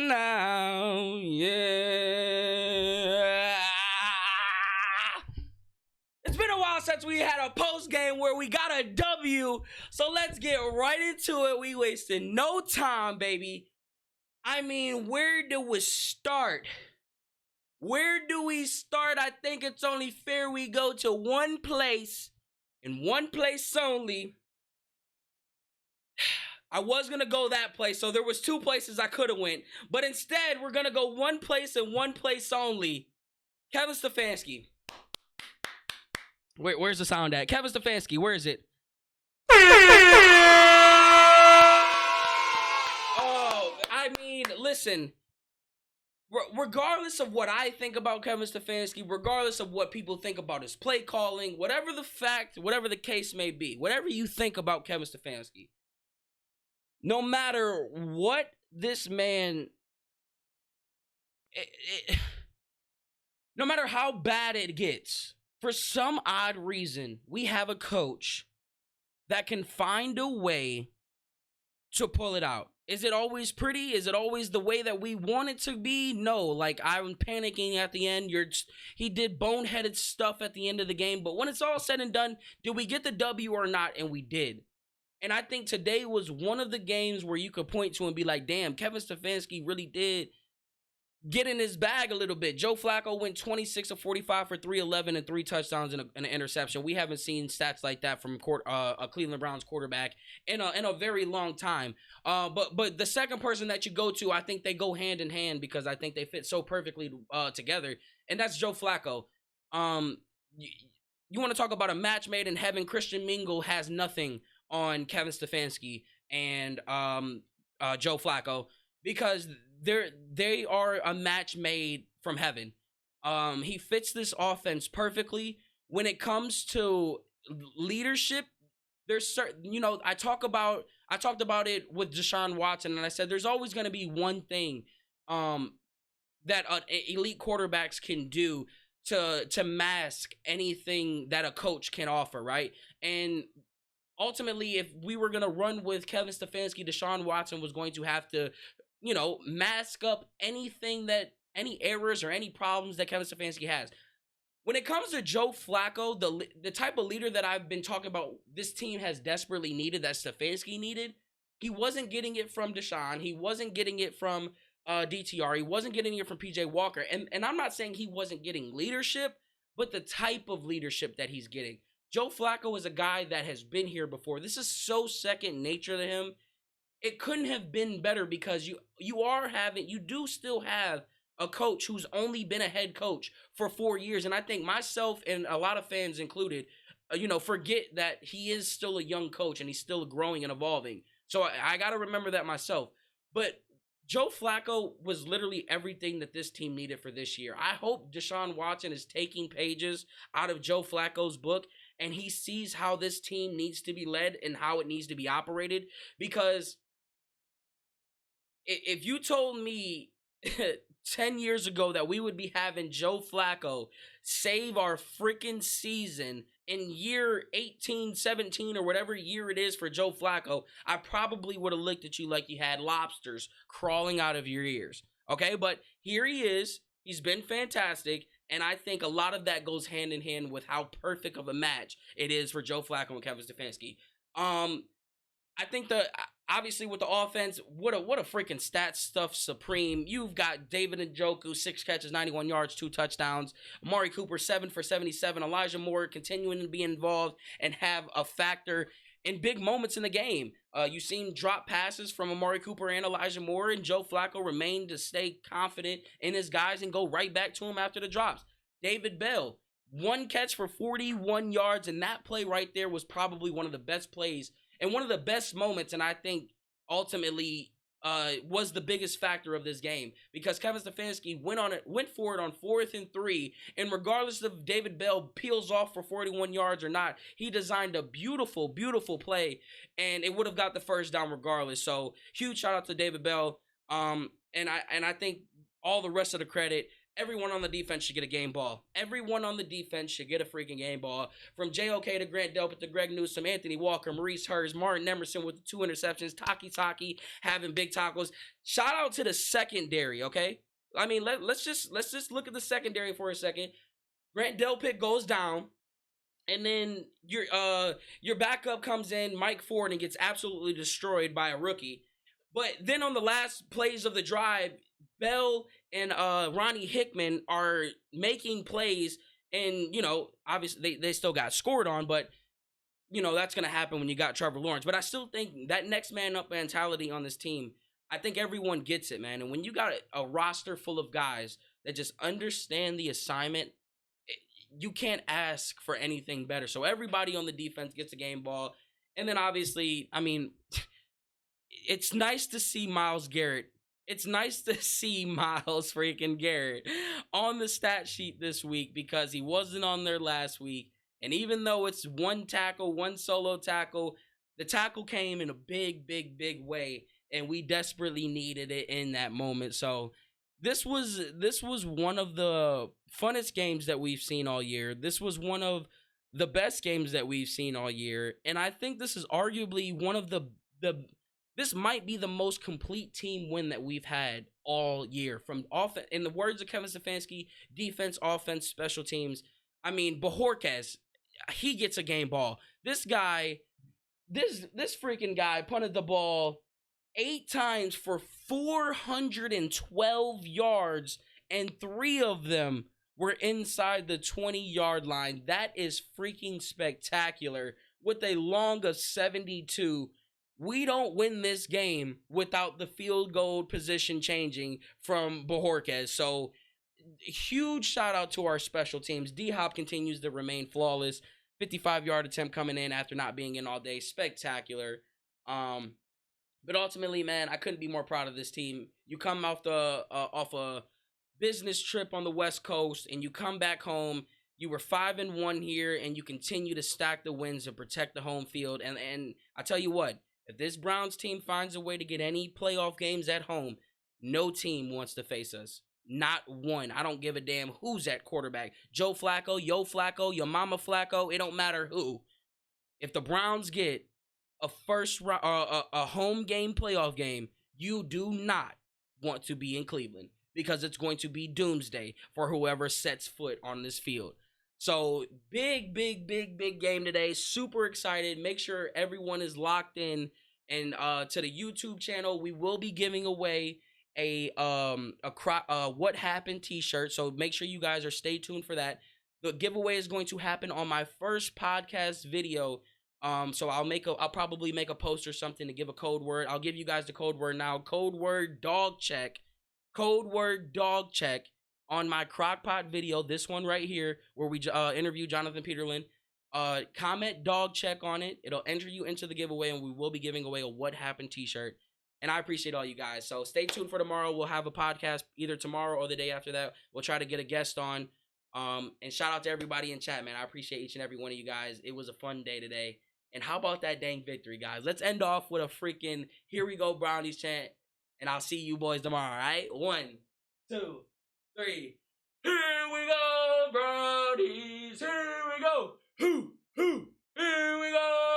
now. Yeah. It's been a while since we had a post game where we got a W. So let's get right into it. We wasted no time, baby. I mean, where do we start? Where do we start? I think it's only fair we go to one place, and one place only. I was going to go that place, so there was two places I could have went. But instead, we're going to go one place and one place only. Kevin Stefanski. Where's the sound at? Kevin Stefanski, where is it? Oh, I mean, listen. Regardless of what I think about Kevin Stefanski, regardless of what people think about his play calling, whatever the fact, whatever the case may be, whatever you think about Kevin Stefanski, no matter what this man, no matter how bad it gets, for some odd reason, we have a coach that can find a way to pull it out. Is it always pretty? Is it always the way that we want it to be? No, like I'm panicking at the end. He did boneheaded stuff at the end of the game, but when it's all said and done, did we get the W or not? And we did. And I think today was one of the games where you could point to and be like, damn, Kevin Stefanski really did get in his bag a little bit. Joe Flacco went 26 of 45 for 311 and 3 touchdowns and an interception. We haven't seen stats like that from a Cleveland Browns quarterback in a very long time. But the second person that you go to, I think they go hand in hand because I think they fit so perfectly together, and that's Joe Flacco. You want to talk about a match made in heaven? Christian Mingle has nothing on Kevin Stefanski and Joe Flacco because they are a match made from heaven. He fits this offense perfectly. When it comes to leadership, there's certain, I talked about it with Deshaun Watson, and I said there's always going to be one thing that elite quarterbacks can do to mask anything that a coach can offer, right? And ultimately, if we were going to run with Kevin Stefanski, Deshaun Watson was going to have to mask up any errors or any problems that Kevin Stefanski has. When it comes to Joe Flacco, the type of leader that I've been talking about this team has desperately needed, that Stefanski needed, he wasn't getting it from Deshaun. He wasn't getting it from DTR. He wasn't getting it from PJ Walker. And I'm not saying he wasn't getting leadership, but the type of leadership that he's getting. Joe Flacco is a guy that has been here before. This is so second nature to him. It couldn't have been better because you do still have a coach who's only been a head coach for 4 years. And I think myself and a lot of fans included, forget that he is still a young coach and he's still growing and evolving. So I got to remember that myself. But Joe Flacco was literally everything that this team needed for this year. I hope Deshaun Watson is taking pages out of Joe Flacco's book and he sees how this team needs to be led and how it needs to be operated, because if you told me 10 years ago that we would be having Joe Flacco save our freaking season in year 18, 17, or whatever year it is for Joe Flacco, I probably would have looked at you like you had lobsters crawling out of your ears. Okay, but here he is. He's been fantastic, and I think a lot of that goes hand in hand with how perfect of a match it is for Joe Flacco and Kevin Stefanski. I think obviously with the offense, what a freaking stat stuff supreme. You've got David Njoku, 6 catches, 91 yards, 2 touchdowns. Amari Cooper, 7 for 77. Elijah Moore continuing to be involved and have a factor in big moments in the game. You've seen drop passes from Amari Cooper and Elijah Moore, and Joe Flacco remained to stay confident in his guys and go right back to him after the drops. David Bell, 1 catch for 41 yards, and that play right there was probably one of the best plays and one of the best moments, and I think ultimately was the biggest factor of this game, because Kevin Stefanski went for it on 4th and 3, and regardless of David Bell peels off for 41 yards or not, he designed a beautiful, beautiful play, and it would have got the first down regardless. So huge shout out to David Bell, and I think all the rest of the credit Everyone on the defense should get a game ball. Everyone on the defense should get a freaking game ball. From JOK to Grant Delpit to Greg Newsome, Anthony Walker, Maurice Hurst, Martin Emerson with the 2 interceptions, Taki having big tackles. Shout out to the secondary, okay? I mean, let's just look at the secondary for a second. Grant Delpit goes down, and then your backup comes in, Mike Ford, and gets absolutely destroyed by a rookie. But then on the last plays of the drive, Bell and Ronnie Hickman are making plays, and obviously they still got scored on, but that's gonna happen when you got Trevor Lawrence. But I still think that next man up mentality on this team, I think everyone gets it, man. And when you got a roster full of guys that just understand the assignment, you can't ask for anything better. So everybody on the defense gets a game ball. And then obviously, I mean, it's nice to see Myles Garrett. It's nice to see Myles freaking Garrett on the stat sheet this week because he wasn't on there last week. And even though it's one tackle, one solo tackle, the tackle came in a big, big, big way. And we desperately needed it in that moment. So this was one of the funnest games that we've seen all year. This was one of the best games that we've seen all year. And I think this is arguably one of this might be the most complete team win that we've had all year. From in the words of Kevin Stefanski, defense, offense, special teams. I mean, Bojorquez, he gets a game ball. This freaking guy punted the ball 8 times for 412 yards, and 3 of them were inside the 20-yard line. That is freaking spectacular. With a long of 72, we don't win this game without the field goal position changing from Bojorquez. So, huge shout out to our special teams. D-Hop continues to remain flawless. 55-yard attempt coming in after not being in all day. Spectacular. But ultimately, man, I couldn't be more proud of this team. You come off a business trip on the West Coast, and you come back home. You were 5-1 here, and you continue to stack the wins and protect the home field. And I tell you what, if this Browns team finds a way to get any playoff games at home, no team wants to face us. Not one. I don't give a damn who's at quarterback. Joe Flacco, Yo Flacco, your mama Flacco. It don't matter who. If the Browns get a home game playoff game, you do not want to be in Cleveland because it's going to be doomsday for whoever sets foot on this field. So big game today. Super excited. Make sure everyone is locked in and to the YouTube channel. We will be giving away a What Happened t-shirt. So make sure you guys are stay tuned for that. The giveaway is going to happen on my first podcast video. So I'll probably make a post or something to give a code word. I'll give you guys the code word now. Code word dog check. Code word dog check on my crockpot video. This one right here where we interview Jonathan Peterlin. Comment dog check on it. It'll enter you into the giveaway, and we will be giving away a What Happened t-shirt. And I appreciate all you guys. So stay tuned for tomorrow. We'll have a podcast either tomorrow or the day after that. We'll try to get a guest on. And shout out to everybody in chat, man. I appreciate each and every one of you guys. It was a fun day today. And how about that dang victory, guys? Let's end off with a freaking "Here we go, Brownies" chant. And I'll see you boys tomorrow, all right? 1, 2, 3. Here we go, Brownies. Here we go. Hoo, hoo. Here we go.